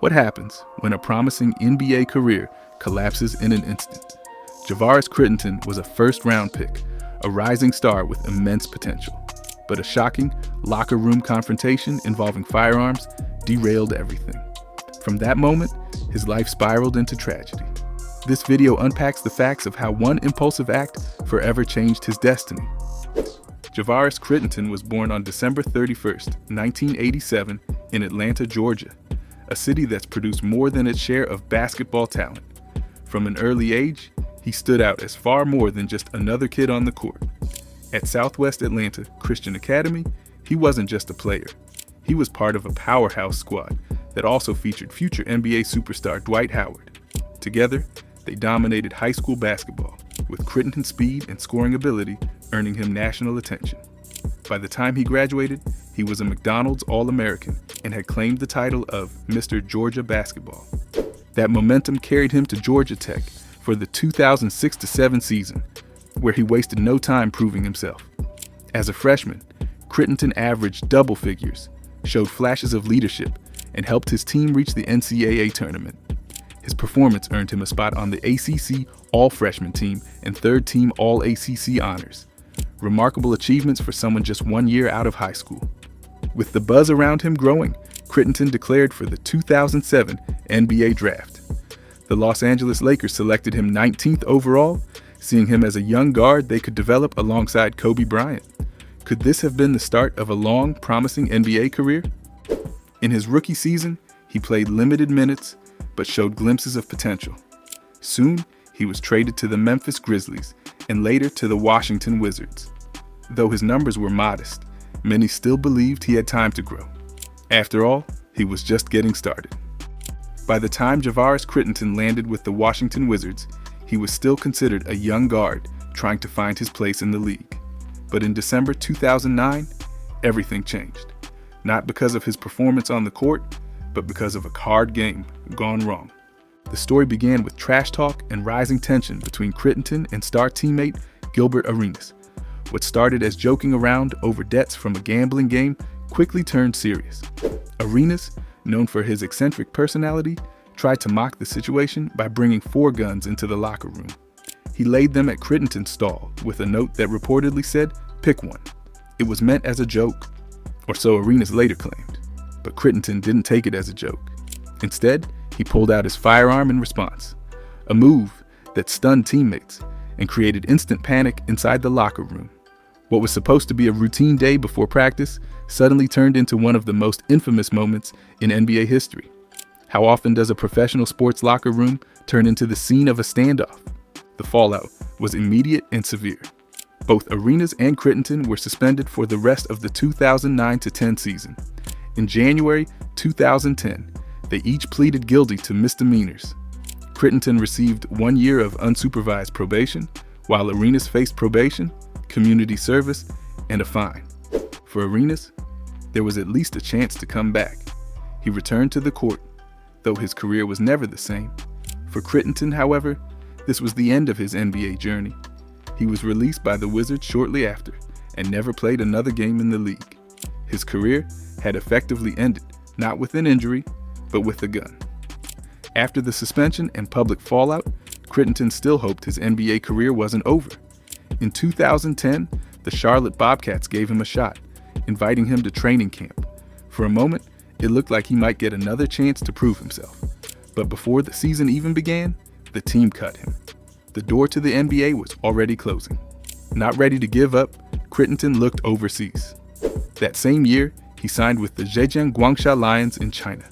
What happens when a promising NBA career collapses in an instant? Javaris Crittenton was a first-round pick, a rising star with immense potential. But a shocking locker room confrontation involving firearms derailed everything. From that moment, his life spiraled into tragedy. This video unpacks the facts of how one impulsive act forever changed his destiny. Javaris Crittenton was born on December 31st, 1987 in Atlanta, Georgia, a city that's produced more than its share of basketball talent. From an early age, he stood out as far more than just another kid on the court. At Southwest Atlanta Christian Academy, he wasn't just a player. He was part of a powerhouse squad that also featured future NBA superstar Dwight Howard. Together, they dominated high school basketball, with Crittenton's speed and scoring ability earning him national attention. By the time he graduated, he was a McDonald's All-American and had claimed the title of Mr. Georgia Basketball. That momentum carried him to Georgia Tech for the 2006-07 season, where he wasted no time proving himself. As a freshman, Crittenton averaged double figures, showed flashes of leadership, and helped his team reach the NCAA tournament. His performance earned him a spot on the ACC All-Freshman team and third-team All-ACC honors. Remarkable achievements for someone just 1 year out of high school. With the buzz around him growing, Crittenton declared for the 2007 NBA draft. The Los Angeles Lakers selected him 19th overall, seeing him as a young guard they could develop alongside Kobe Bryant. Could this have been the start of a long, promising NBA career? In his rookie season, he played limited minutes, but showed glimpses of potential. Soon, he was traded to the Memphis Grizzlies and later to the Washington Wizards. Though his numbers were modest, many still believed he had time to grow. After all, he was just getting started. By the time Javaris Crittenton landed with the Washington Wizards, he was still considered a young guard trying to find his place in the league. But in December 2009, everything changed. Not because of his performance on the court, but because of a card game gone wrong. The story began with trash talk and rising tension between Crittenton and star teammate Gilbert Arenas. What started as joking around over debts from a gambling game quickly turned serious. Arenas, known for his eccentric personality, tried to mock the situation by bringing 4 guns into the locker room. He laid them at Crittenton's stall with a note that reportedly said, "Pick one." It was meant as a joke, or so Arenas later claimed. But Crittenton didn't take it as a joke. Instead, he pulled out his firearm in response, a move that stunned teammates and created instant panic inside the locker room. What was supposed to be a routine day before practice suddenly turned into one of the most infamous moments in NBA history. How often does a professional sports locker room turn into the scene of a standoff? The fallout was immediate and severe. Both Arenas and Crittenton were suspended for the rest of the 2009-10 season. In January 2010, they each pleaded guilty to misdemeanors. Crittenton received 1 year of unsupervised probation, while Arenas faced probation, community service, and a fine. For Arenas, there was at least a chance to come back. He returned to the court, though his career was never the same. For Crittenton, however, this was the end of his NBA journey. He was released by the Wizards shortly after and never played another game in the league. His career had effectively ended, not with an injury, but with a gun. After the suspension and public fallout, Crittenton still hoped his NBA career wasn't over. In 2010, the Charlotte Bobcats gave him a shot, inviting him to training camp. For a moment, it looked like he might get another chance to prove himself. But before the season even began, the team cut him. The door to the NBA was already closing. Not ready to give up, Crittenton looked overseas. That same year, he signed with the Zhejiang Guangxia Lions in China.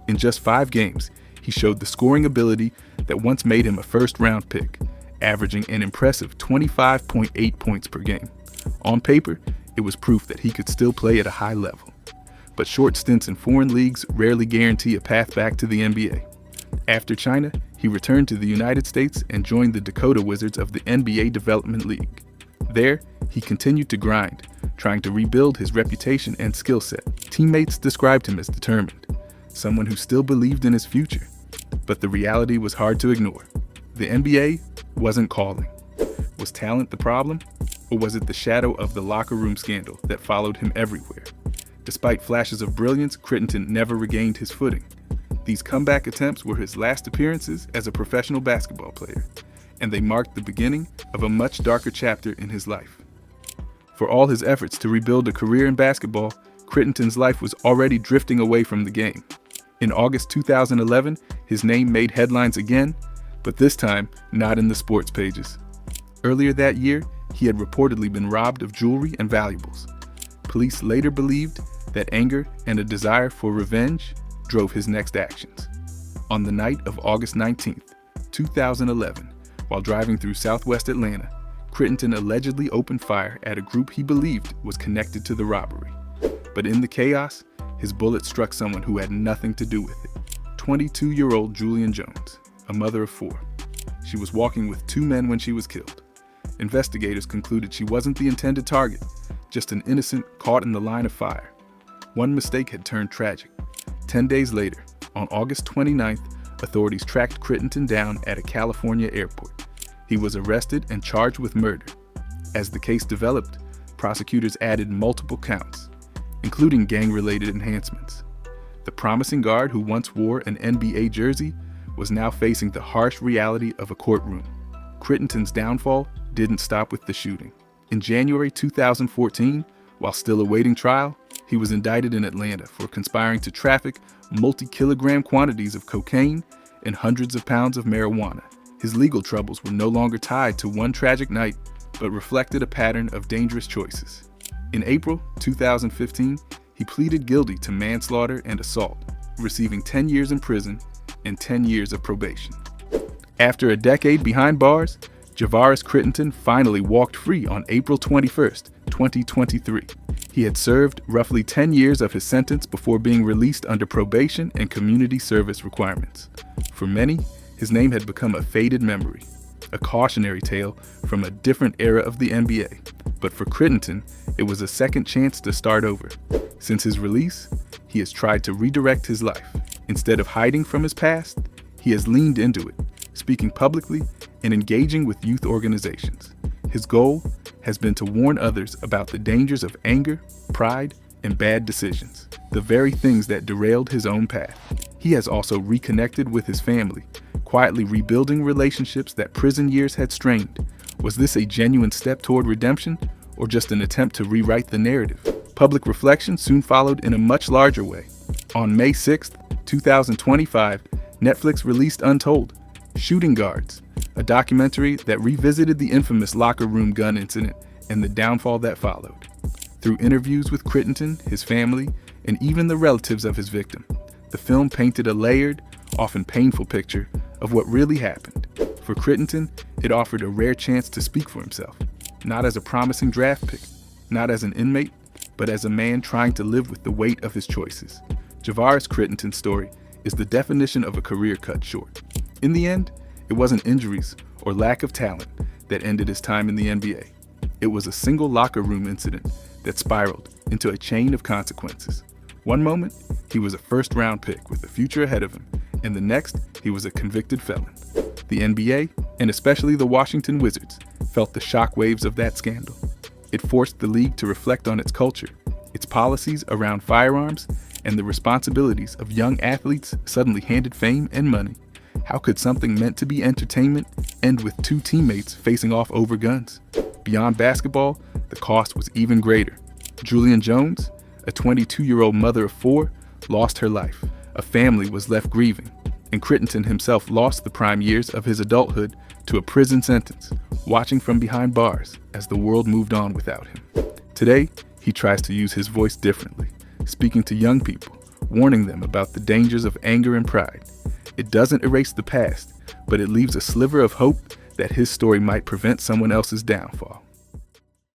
In just 5 games, he showed the scoring ability that once made him a first-round pick, averaging an impressive 25.8 points per game. On paper, it was proof that he could still play at a high level. But short stints in foreign leagues rarely guarantee a path back to the NBA. After China, he returned to the United States and joined the Dakota Wizards of the NBA Development League. There, he continued to grind, trying to rebuild his reputation and skill set. Teammates described him as determined, someone who still believed in his future. But the reality was hard to ignore. The NBA wasn't calling. Was talent the problem? Or was it the shadow of the locker room scandal that followed him everywhere? Despite flashes of brilliance, Crittenton never regained his footing. These comeback attempts were his last appearances as a professional basketball player, and they marked the beginning of a much darker chapter in his life. For all his efforts to rebuild a career in basketball, Crittenton's life was already drifting away from the game. In August 2011, his name made headlines again, but this time not in the sports pages. Earlier that year, he had reportedly been robbed of jewelry and valuables. Police later believed that anger and a desire for revenge drove his next actions. On the night of August 19, 2011, while driving through southwest Atlanta, Crittenton allegedly opened fire at a group he believed was connected to the robbery. But in the chaos, his bullet struck someone who had nothing to do with it. 22-year-old Julian Jones, a mother of 4. She was walking with 2 men when she was killed. Investigators concluded she wasn't the intended target, just an innocent caught in the line of fire. One mistake had turned tragic. 10 days later, on August 29th, authorities tracked Crittenton down at a California airport. He was arrested and charged with murder. As the case developed, prosecutors added multiple counts, including gang-related enhancements. The promising guard who once wore an NBA jersey was now facing the harsh reality of a courtroom. Crittenton's downfall didn't stop with the shooting. In January 2014, while still awaiting trial, he was indicted in Atlanta for conspiring to traffic multi-kilogram quantities of cocaine and hundreds of pounds of marijuana. His legal troubles were no longer tied to one tragic night, but reflected a pattern of dangerous choices. In April 2015, he pleaded guilty to manslaughter and assault, receiving 10 years in prison and 10 years of probation. After a decade behind bars, Javaris Crittenton finally walked free on April 21st, 2023. He had served roughly 10 years of his sentence before being released under probation and community service requirements. For many, his name had become a faded memory, a cautionary tale from a different era of the NBA. But for Crittenton, it was a second chance to start over. Since his release, he has tried to redirect his life. Instead of hiding from his past, he has leaned into it, speaking publicly and engaging with youth organizations. His goal has been to warn others about the dangers of anger, pride, and bad decisions, the very things that derailed his own path. He has also reconnected with his family, quietly rebuilding relationships that prison years had strained. Was this a genuine step toward redemption, or just an attempt to rewrite the narrative? Public reflection soon followed in a much larger way. On May 6, 2025, Netflix released Untold, Shooting Guards, a documentary that revisited the infamous locker room gun incident and the downfall that followed. Through interviews with Crittenton, his family, and even the relatives of his victim, the film painted a layered, often painful picture of what really happened. For Crittenton, it offered a rare chance to speak for himself, not as a promising draft pick, not as an inmate, but as a man trying to live with the weight of his choices. Javaris Crittenton's story is the definition of a career cut short. In the end, it wasn't injuries or lack of talent that ended his time in the NBA. It was a single locker room incident that spiraled into a chain of consequences. One moment, he was a first-round pick with a future ahead of him, and the next, he was a convicted felon. The NBA, and especially the Washington Wizards, felt the shockwaves of that scandal. It forced the league to reflect on its culture, its policies around firearms, and the responsibilities of young athletes suddenly handed fame and money. How could something meant to be entertainment end with 2 teammates facing off over guns? Beyond basketball, the cost was even greater. Julian Jones, a 22-year-old mother of 4, lost her life. A family was left grieving, and Crittenton himself lost the prime years of his adulthood to a prison sentence, watching from behind bars as the world moved on without him. Today, he tries to use his voice differently, speaking to young people, warning them about the dangers of anger and pride. It doesn't erase the past, but it leaves a sliver of hope that his story might prevent someone else's downfall.